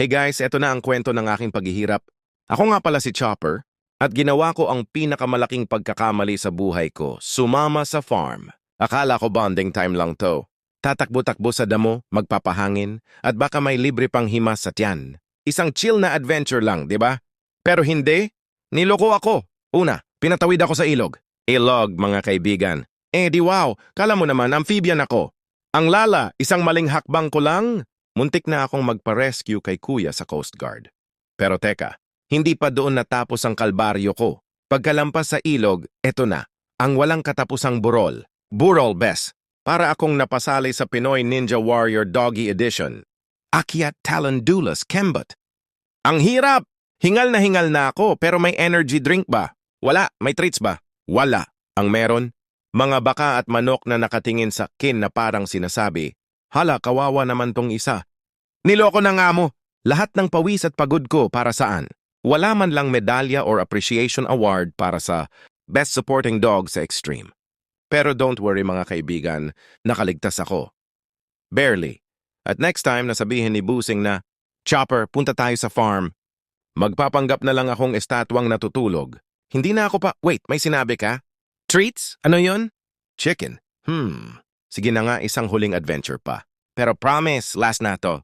Hey guys, eto na ang kwento ng aking paghihirap. Ako nga pala si Chopper at ginawa ko ang pinakamalaking pagkakamali sa buhay ko, sumama sa farm. Akala ko bonding time lang to. Tatakbo-takbo sa damo, magpapahangin, at baka may libre pang himas sa tiyan. Isang chill na adventure lang, di ba? Pero hindi. Niloko ako. Una, pinatawid ako sa ilog. Ilog, mga kaibigan. Di wow, kala mo naman, amphibian ako. Ang lala, isang maling hakbang ko lang. Muntik na akong magpa-rescue kay kuya sa Coast Guard. Pero teka, hindi pa doon natapos ang kalbaryo ko. Pagkalampas sa ilog, eto na, ang walang katapusang burol. Burol, bes. Para akong napasali sa Pinoy Ninja Warrior Doggy Edition. Akyat Talandulas Kembot. Ang hirap! Hingal na ako, pero may energy drink ba? Wala. May treats ba? Wala. Ang meron, mga baka at manok na nakatingin sa kin na parang sinasabi, hala, kawawa naman tong isa. Niloko na nga mo. Lahat ng pawis at pagod ko para saan? Wala man lang medalya or appreciation award para sa Best Supporting Dog sa Extreme. Pero don't worry mga kaibigan, nakaligtas ako. Barely. At next time nasabihin ni Busing na, Chopper, punta tayo sa farm. Magpapanggap na lang akong estatwang natutulog. Hindi na ako pa... Wait, may sinabi ka? Treats? Ano yon? Chicken. Sige na nga, isang huling adventure pa. Pero promise, last na to.